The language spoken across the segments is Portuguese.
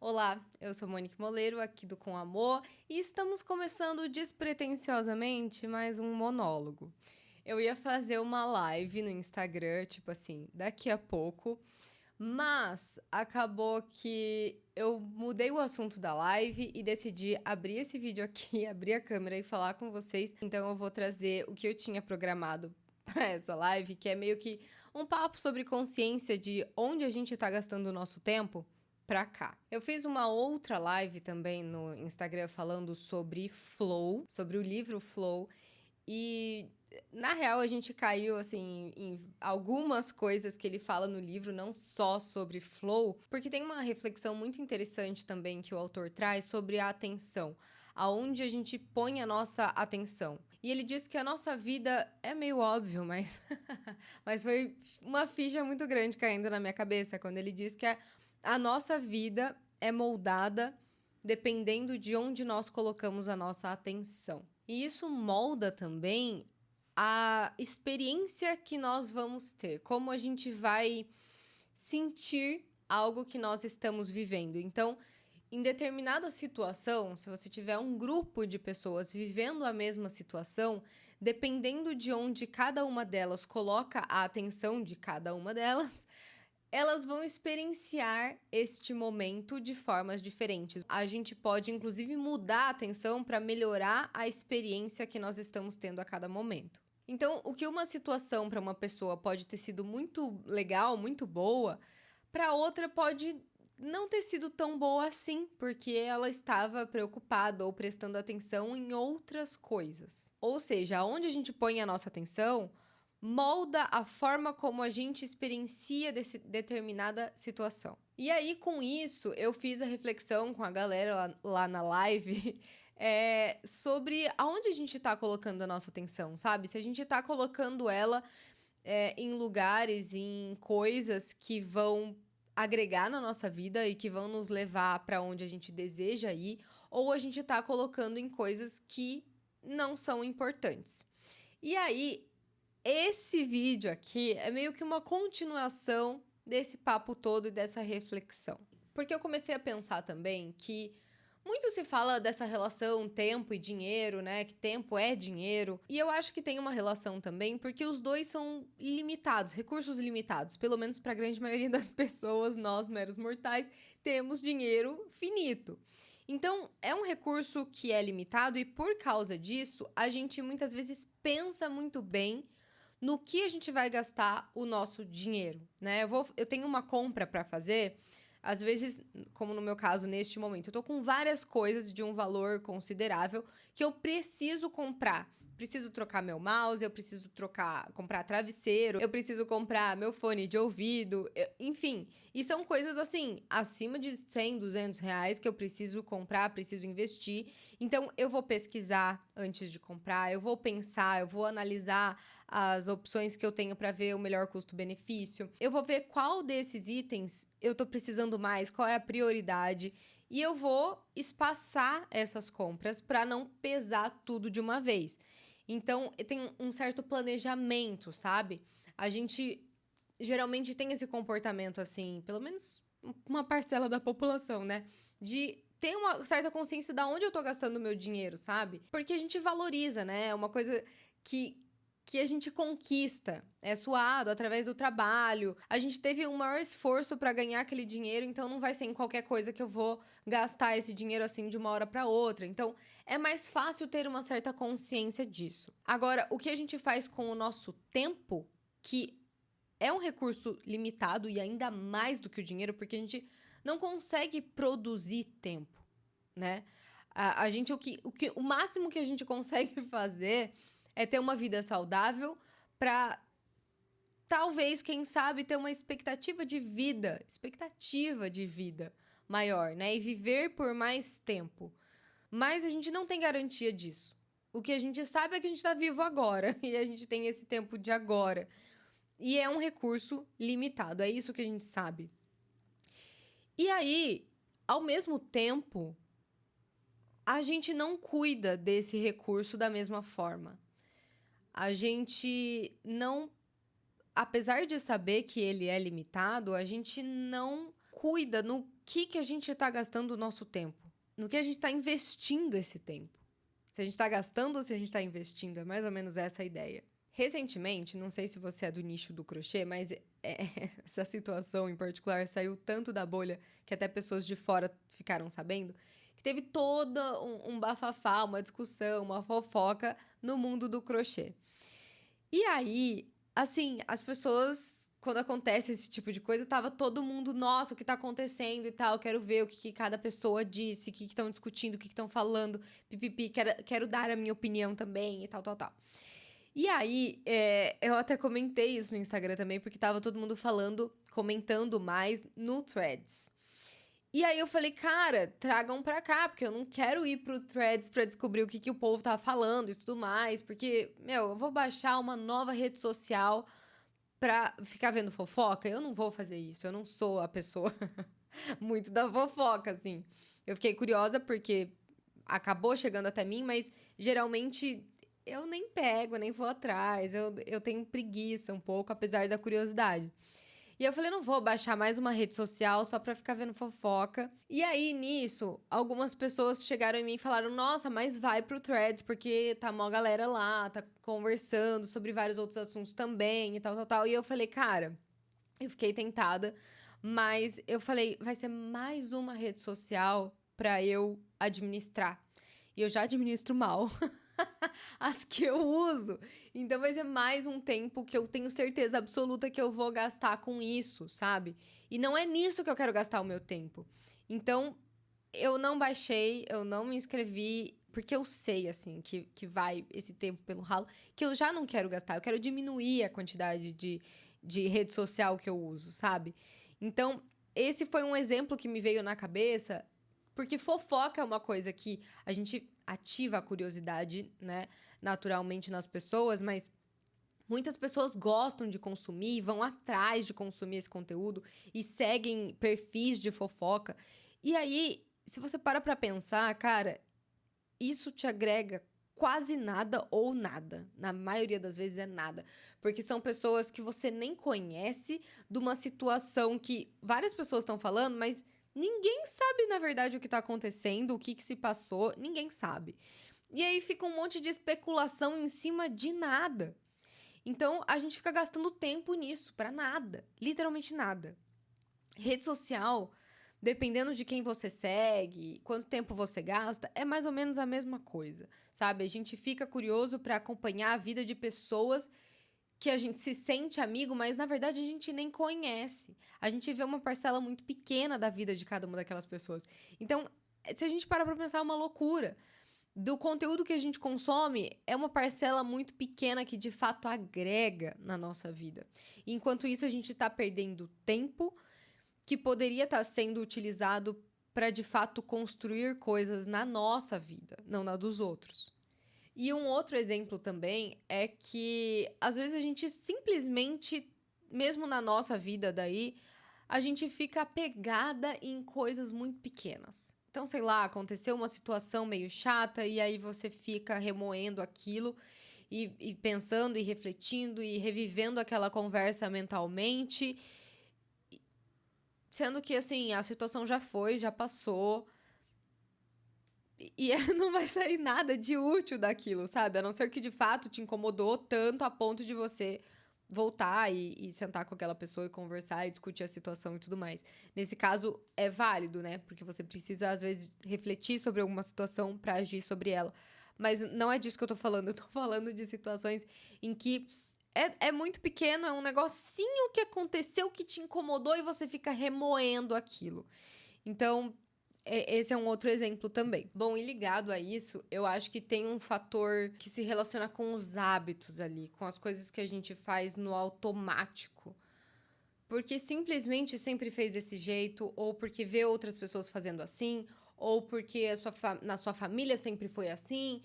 Olá, eu sou Monique Moleiro, aqui do Com Amor, e estamos começando despretensiosamente mais um monólogo. Eu ia fazer uma live no Instagram, tipo assim, daqui a pouco, mas acabou que eu mudei o assunto da live e decidi abrir esse vídeo aqui, abrir a câmera e falar com vocês. Então eu vou trazer o que eu tinha programado para essa live, que é meio que um papo sobre consciência de onde a gente tá gastando o nosso tempo pra cá. Eu fiz uma outra live também no Instagram falando sobre Flow, sobre o livro Flow, e na real a gente caiu assim em algumas coisas que ele fala no livro, não só sobre Flow, porque tem uma reflexão muito interessante também que o autor traz sobre a atenção, aonde a gente põe a nossa atenção. E ele diz que a nossa vida é meio óbvio, mas mas foi uma ficha muito grande caindo na minha cabeça quando ele diz que a nossa vida é moldada dependendo de onde nós colocamos a nossa atenção. E isso molda também a experiência que nós vamos ter, como a gente vai sentir algo que nós estamos vivendo. Então, em determinada situação, se você tiver um grupo de pessoas vivendo a mesma situação, dependendo de onde cada uma delas coloca a atenção de cada uma delas, elas vão experienciar este momento de formas diferentes. A gente pode, inclusive, mudar a atenção para melhorar a experiência que nós estamos tendo a cada momento. Então, o que uma situação para uma pessoa pode ter sido muito legal, muito boa, para outra pode não ter sido tão boa assim, porque ela estava preocupada ou prestando atenção em outras coisas. Ou seja, aonde a gente põe a nossa atenção molda a forma como a gente experiencia determinada situação. E aí, com isso, eu fiz a reflexão com a galera lá na live sobre aonde a gente tá colocando a nossa atenção, sabe? Se a gente tá colocando ela em lugares, em coisas que vão agregar na nossa vida e que vão nos levar para onde a gente deseja ir, ou a gente tá colocando em coisas que não são importantes. E aí, esse vídeo aqui é meio que uma continuação desse papo todo e dessa reflexão. Porque eu comecei a pensar também que muito se fala dessa relação tempo e dinheiro, né? Que tempo é dinheiro. E eu acho que tem uma relação também, porque os dois são limitados, recursos limitados. Pelo menos para a grande maioria das pessoas, nós, meros mortais, temos dinheiro finito. Então, é um recurso que é limitado e por causa disso, a gente muitas vezes pensa muito bem no que a gente vai gastar o nosso dinheiro, né? Eu tenho uma compra para fazer, às vezes, como no meu caso, neste momento, eu tô com várias coisas de um valor considerável que eu preciso comprar. Preciso trocar meu mouse, eu preciso comprar travesseiro, eu preciso comprar meu fone de ouvido, enfim. E são coisas assim, acima de 100, 200 reais que eu preciso comprar, preciso investir. Então, eu vou pesquisar antes de comprar, eu vou pensar, eu vou analisar as opções que eu tenho para ver o melhor custo-benefício. Eu vou ver qual desses itens eu tô precisando mais, qual é a prioridade. E eu vou espaçar essas compras para não pesar tudo de uma vez. Então, tem um certo planejamento, sabe? A gente geralmente tem esse comportamento assim, pelo menos uma parcela da população, né? De ter uma certa consciência de onde eu tô gastando o meu dinheiro, sabe? Porque a gente valoriza, né? É uma coisa que a gente conquista, é suado através do trabalho. A gente teve um maior esforço para ganhar aquele dinheiro, então não vai ser em qualquer coisa que eu vou gastar esse dinheiro assim de uma hora para outra. Então, é mais fácil ter uma certa consciência disso. Agora, o que a gente faz com o nosso tempo, que é um recurso limitado e ainda mais do que o dinheiro, porque a gente não consegue produzir tempo, né? A gente, o máximo que a gente consegue fazer é ter uma vida saudável para talvez, quem sabe, ter uma expectativa de vida maior, né? E viver por mais tempo. Mas a gente não tem garantia disso. O que a gente sabe é que a gente tá vivo agora e a gente tem esse tempo de agora. E é um recurso limitado, é isso que a gente sabe. E aí, ao mesmo tempo, a gente não cuida desse recurso da mesma forma. A gente não, apesar de saber que ele é limitado, a gente não cuida no que a gente tá gastando o nosso tempo? No que a gente tá investindo esse tempo? Se a gente tá gastando ou se a gente tá investindo, é mais ou menos essa a ideia. Recentemente, não sei se você é do nicho do crochê, mas essa situação em particular saiu tanto da bolha que até pessoas de fora ficaram sabendo, que teve todo um bafafá, uma discussão, uma fofoca no mundo do crochê. E aí, assim, as pessoas, quando acontece esse tipo de coisa, tava todo mundo, nossa, o que tá acontecendo e tal, quero ver o que cada pessoa disse, o que estão discutindo, o que estão falando, pipipi, quero dar a minha opinião também e tal, tal, tal. E aí, eu até comentei isso no Instagram também, porque tava todo mundo falando, comentando mais no Threads. E aí eu falei, cara, tragam pra cá, porque eu não quero ir pro Threads pra descobrir o que o povo tá falando e tudo mais, porque, eu vou baixar uma nova rede social pra ficar vendo fofoca. Eu não vou fazer isso, eu não sou a pessoa muito da fofoca, assim. Eu fiquei curiosa porque acabou chegando até mim, mas geralmente eu nem pego, nem vou atrás. Eu tenho preguiça um pouco, apesar da curiosidade. E eu falei, não vou baixar mais uma rede social só pra ficar vendo fofoca. E aí, nisso, algumas pessoas chegaram em mim e falaram, nossa, mas vai pro Threads, porque tá uma galera lá, tá conversando sobre vários outros assuntos também e tal, tal, tal. E eu falei, cara, eu fiquei tentada, mas eu falei, vai ser mais uma rede social pra eu administrar. E eu já administro mal as que eu uso. Então vai ser mais um tempo que eu tenho certeza absoluta que eu vou gastar com isso, sabe? E não é nisso que eu quero gastar o meu tempo. Então, eu não baixei, eu não me inscrevi, porque eu sei, assim, que vai esse tempo pelo ralo, que eu já não quero gastar. Eu quero diminuir a quantidade de rede social que eu uso, sabe? Então, esse foi um exemplo que me veio na cabeça, porque fofoca é uma coisa que a gente ativa a curiosidade, né, naturalmente nas pessoas, mas muitas pessoas gostam de consumir, vão atrás de consumir esse conteúdo e seguem perfis de fofoca. E aí, se você para pra pensar, cara, isso te agrega quase nada ou nada. Na maioria das vezes é nada. Porque são pessoas que você nem conhece, de uma situação que várias pessoas estão falando, mas ninguém sabe, na verdade, o que tá acontecendo, o que se passou, ninguém sabe. E aí fica um monte de especulação em cima de nada. Então, a gente fica gastando tempo nisso, pra nada. Literalmente nada. Rede social, dependendo de quem você segue, quanto tempo você gasta, é mais ou menos a mesma coisa, sabe? A gente fica curioso pra acompanhar a vida de pessoas que a gente se sente amigo, mas na verdade a gente nem conhece. A gente vê uma parcela muito pequena da vida de cada uma daquelas pessoas. Então, se a gente parar pra pensar, é uma loucura. Do conteúdo que a gente consome, é uma parcela muito pequena que de fato agrega na nossa vida. E enquanto isso, a gente tá perdendo tempo que poderia estar sendo utilizado para de fato construir coisas na nossa vida, não na dos outros. E um outro exemplo também é que às vezes a gente simplesmente, mesmo na nossa vida daí, a gente fica apegada em coisas muito pequenas. Então, sei lá, aconteceu uma situação meio chata e aí você fica remoendo aquilo e pensando e refletindo e revivendo aquela conversa mentalmente, sendo que, assim, a situação já foi, já passou. E não vai sair nada de útil daquilo, sabe? A não ser que de fato te incomodou tanto a ponto de você voltar e sentar com aquela pessoa e conversar e discutir a situação e tudo mais. Nesse caso, é válido, né? Porque você precisa, às vezes, refletir sobre alguma situação pra agir sobre ela. Mas não é disso que eu tô falando. Eu tô falando de situações em que é muito pequeno, é um negocinho que aconteceu que te incomodou e você fica remoendo aquilo. Então, esse é um outro exemplo também. Bom, e ligado a isso, eu acho que tem um fator que se relaciona com os hábitos ali, com as coisas que a gente faz no automático. Porque simplesmente sempre fez desse jeito, ou porque vê outras pessoas fazendo assim, ou porque na sua família sempre foi assim.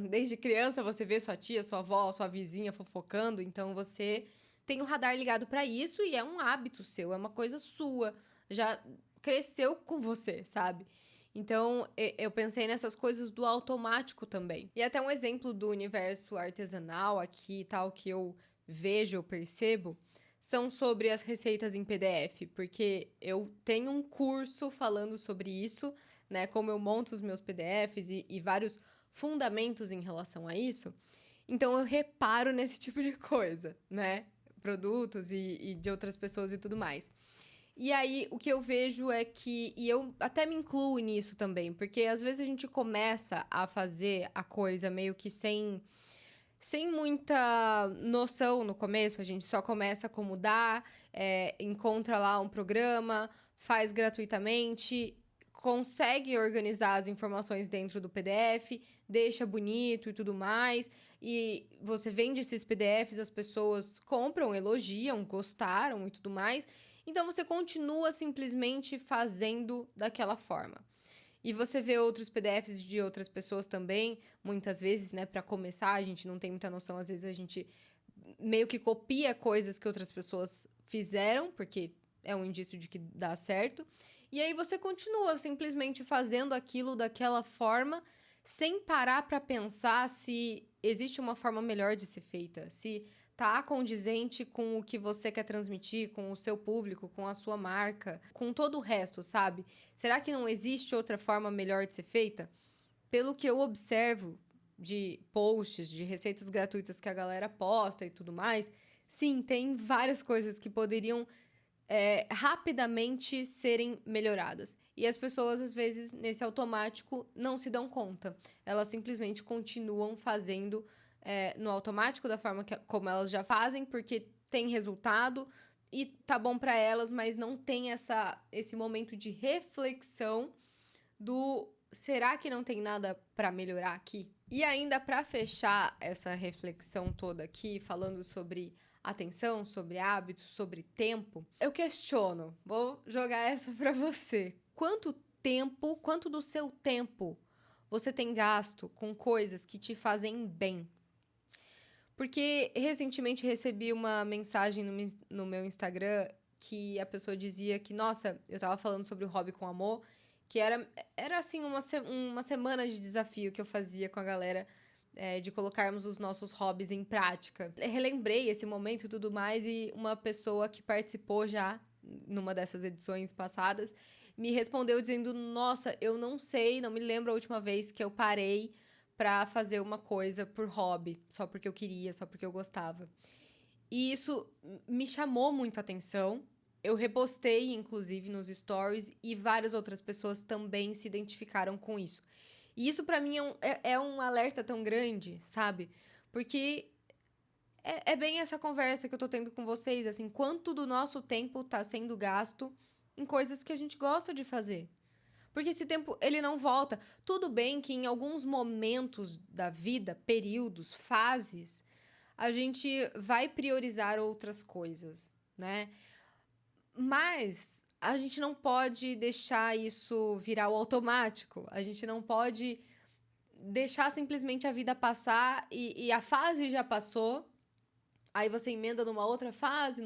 Desde criança você vê sua tia, sua avó, sua vizinha fofocando, então você tem o radar ligado pra isso e é um hábito seu, é uma coisa sua. Já cresceu com você, sabe? Então, eu pensei nessas coisas do automático também. E até um exemplo do universo artesanal aqui e tal, que eu vejo, eu percebo, são sobre as receitas em PDF, porque eu tenho um curso falando sobre isso, né? Como eu monto os meus PDFs e vários fundamentos em relação a isso. Então eu reparo nesse tipo de coisa, né? Produtos e de outras pessoas e tudo mais. E aí, o que eu vejo é que, e eu até me incluo nisso também, porque às vezes a gente começa a fazer a coisa meio que sem muita noção no começo, a gente só começa a mudar, encontra lá um programa, faz gratuitamente, consegue organizar as informações dentro do PDF, deixa bonito e tudo mais, e você vende esses PDFs, as pessoas compram, elogiam, gostaram e tudo mais, então você continua simplesmente fazendo daquela forma. E você vê outros PDFs de outras pessoas também, muitas vezes, né? Para começar, a gente não tem muita noção, às vezes a gente meio que copia coisas que outras pessoas fizeram, porque é um indício de que dá certo. E aí você continua simplesmente fazendo aquilo daquela forma, sem parar para pensar se existe uma forma melhor de ser feita, se tá condizente com o que você quer transmitir, com o seu público, com a sua marca, com todo o resto, sabe? Será que não existe outra forma melhor de ser feita? Pelo que eu observo de posts, de receitas gratuitas que a galera posta e tudo mais, sim, tem várias coisas que poderiam rapidamente serem melhoradas. E as pessoas, às vezes, nesse automático, não se dão conta. Elas simplesmente continuam fazendo no automático, da forma como elas já fazem, porque tem resultado e tá bom para elas, mas não tem esse momento de reflexão do será que não tem nada para melhorar aqui? E ainda para fechar essa reflexão toda aqui, falando sobre atenção, sobre hábitos, sobre tempo, eu questiono, vou jogar essa para você. Quanto do seu tempo você tem gasto com coisas que te fazem bem? Porque recentemente recebi uma mensagem no meu Instagram que a pessoa dizia que, nossa, eu tava falando sobre o hobby com amor, que era assim, uma semana de desafio que eu fazia com a galera, de colocarmos os nossos hobbies em prática. Eu relembrei esse momento e tudo mais, e uma pessoa que participou já numa dessas edições passadas me respondeu dizendo: nossa, eu não sei, não me lembro a última vez que eu parei pra fazer uma coisa por hobby, só porque eu queria, só porque eu gostava. E isso me chamou muito a atenção. Eu repostei, inclusive, nos stories, e várias outras pessoas também se identificaram com isso. E isso, pra mim, é um alerta tão grande, sabe? Porque é bem essa conversa que eu tô tendo com vocês, assim, quanto do nosso tempo tá sendo gasto em coisas que a gente gosta de fazer. Porque esse tempo, ele não volta. Tudo bem que em alguns momentos da vida, períodos, fases, a gente vai priorizar outras coisas, né? Mas a gente não pode deixar isso virar o automático. A gente não pode deixar simplesmente a vida passar e a fase já passou. Aí você emenda numa outra fase,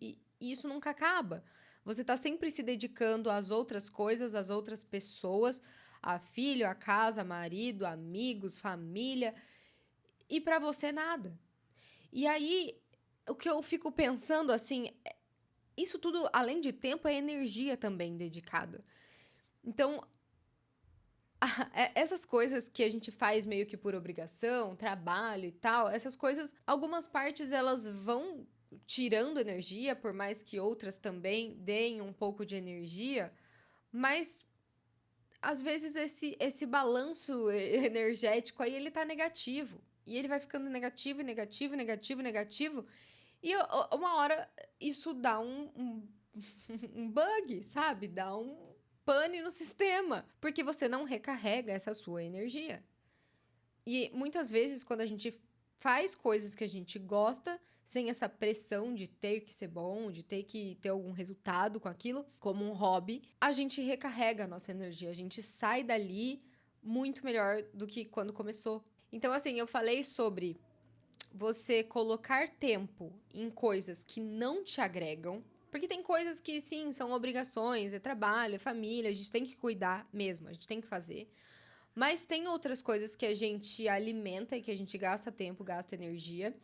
e isso nunca acaba. Você tá sempre se dedicando às outras coisas, às outras pessoas, a filho, a casa, marido, amigos, família, e pra você nada. E aí, o que eu fico pensando assim, isso tudo, além de tempo, é energia também dedicada. Então, essas coisas que a gente faz meio que por obrigação, trabalho e tal, essas coisas, algumas partes elas vão tirando energia, por mais que outras também deem um pouco de energia, mas às vezes esse balanço energético aí ele tá negativo. E ele vai ficando negativo, negativo, negativo, negativo. E uma hora isso dá um bug, sabe? Dá um pane no sistema. Porque você não recarrega essa sua energia. E muitas vezes, quando a gente faz coisas que a gente gosta, sem essa pressão de ter que ser bom, de ter que ter algum resultado com aquilo, como um hobby, a gente recarrega a nossa energia. A gente sai dali muito melhor do que quando começou. Então, assim, eu falei sobre você colocar tempo em coisas que não te agregam, porque tem coisas que, sim, são obrigações, é trabalho, é família, a gente tem que cuidar mesmo, a gente tem que fazer. Mas tem outras coisas que a gente alimenta e que a gente gasta tempo, gasta energia,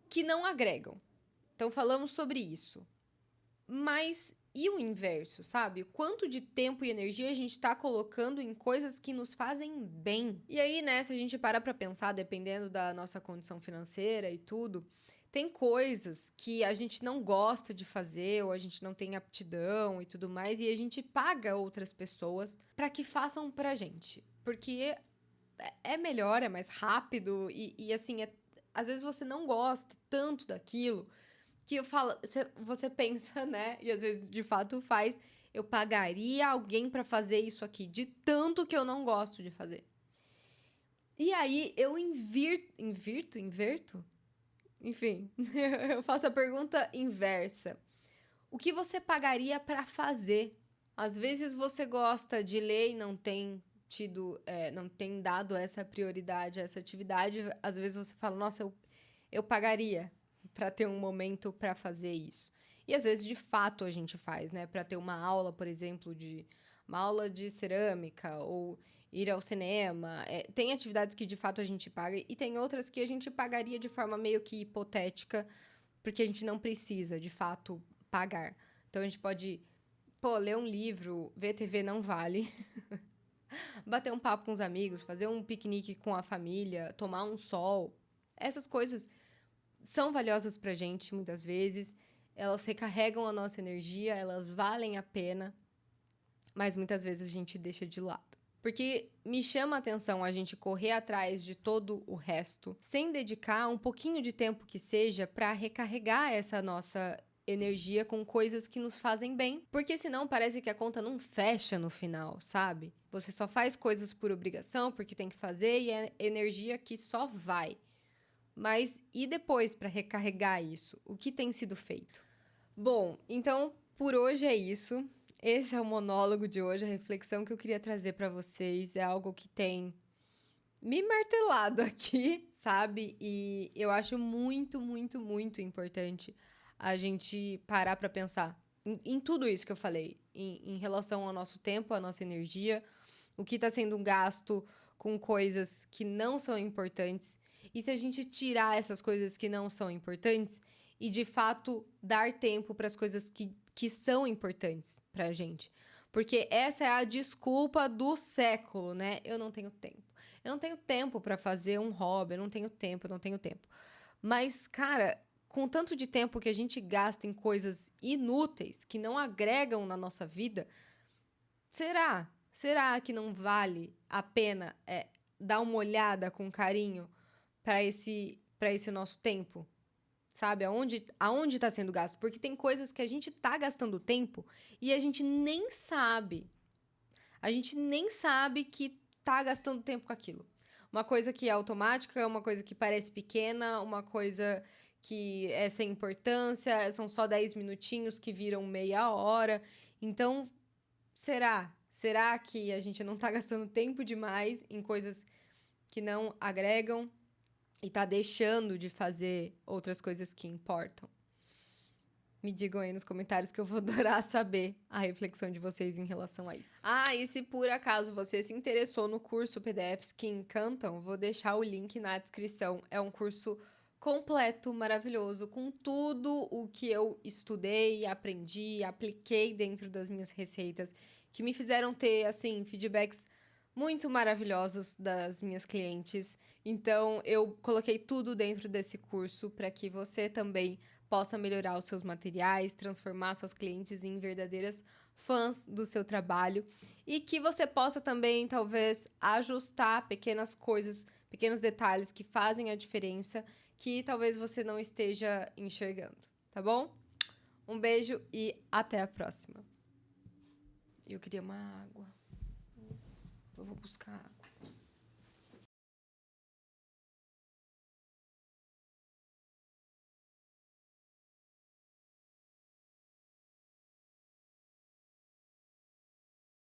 que não agregam. Então, falamos sobre isso. Mas e o inverso, sabe? Quanto de tempo e energia a gente tá colocando em coisas que nos fazem bem? E aí, né, se a gente para pra pensar, dependendo da nossa condição financeira e tudo, tem coisas que a gente não gosta de fazer ou a gente não tem aptidão e tudo mais, e a gente paga outras pessoas pra que façam pra gente. Porque é melhor, é mais rápido e assim, às vezes você não gosta tanto daquilo que eu falo, você pensa, né? E às vezes de fato faz. Eu pagaria alguém pra fazer isso aqui, de tanto que eu não gosto de fazer. E aí eu inverto? Enfim, eu faço a pergunta inversa. O que você pagaria pra fazer? Às vezes você gosta de ler e não tem tido, não tem dado essa prioridade a essa atividade. Às vezes você fala, nossa, eu pagaria para ter um momento para fazer isso. E às vezes, de fato, a gente faz, né? Para ter uma aula, por exemplo, uma aula de cerâmica ou ir ao cinema. Tem atividades que, de fato, a gente paga e tem outras que a gente pagaria de forma meio que hipotética, porque a gente não precisa, de fato, pagar. Então, a gente pode, ler um livro, ver TV não vale. Bater um papo com os amigos, fazer um piquenique com a família, tomar um sol. Essas coisas são valiosas pra gente, muitas vezes. Elas recarregam a nossa energia, elas valem a pena, mas muitas vezes a gente deixa de lado. Porque me chama a atenção a gente correr atrás de todo o resto, sem dedicar um pouquinho de tempo que seja para recarregar essa nossa energia com coisas que nos fazem bem, porque senão parece que a conta não fecha no final, sabe? Você só faz coisas por obrigação, porque tem que fazer e é energia que só vai. Mas e depois para recarregar isso? O que tem sido feito? Bom, então por hoje é isso. Esse é o monólogo de hoje, a reflexão que eu queria trazer para vocês. É algo que tem me martelado aqui, sabe? E eu acho muito, muito, muito importante a gente parar para pensar em tudo isso que eu falei, em relação ao nosso tempo, à nossa energia, o que está sendo gasto com coisas que não são importantes. E se a gente tirar essas coisas que não são importantes e, de fato, dar tempo para as coisas que são importantes para a gente. Porque essa é a desculpa do século, né? Eu não tenho tempo. Eu não tenho tempo para fazer um hobby, eu não tenho tempo. Mas, cara, com tanto de tempo que a gente gasta em coisas inúteis, que não agregam na nossa vida, será? Será que não vale a pena dar uma olhada com carinho para esse nosso tempo? Sabe? Aonde tá sendo gasto? Porque tem coisas que a gente tá gastando tempo e a gente nem sabe. A gente nem sabe que tá gastando tempo com aquilo. Uma coisa que é automática, uma coisa que parece pequena, uma coisa que é sem importância, são só 10 minutinhos que viram meia hora. Então, será? Será que a gente não tá gastando tempo demais em coisas que não agregam e tá deixando de fazer outras coisas que importam? Me digam aí nos comentários que eu vou adorar saber a reflexão de vocês em relação a isso. Ah, e se por acaso você se interessou no curso PDFs que encantam, vou deixar o link na descrição. É um curso completo, maravilhoso, com tudo o que eu estudei, aprendi, apliquei dentro das minhas receitas, que me fizeram ter, assim, feedbacks muito maravilhosos das minhas clientes. Então, eu coloquei tudo dentro desse curso para que você também possa melhorar os seus materiais, transformar suas clientes em verdadeiras fãs do seu trabalho e que você possa também, talvez, ajustar pequenas coisas, pequenos detalhes que fazem a diferença que talvez você não esteja enxergando, tá bom? Um beijo e até a próxima. Eu queria uma água. Eu vou buscar água.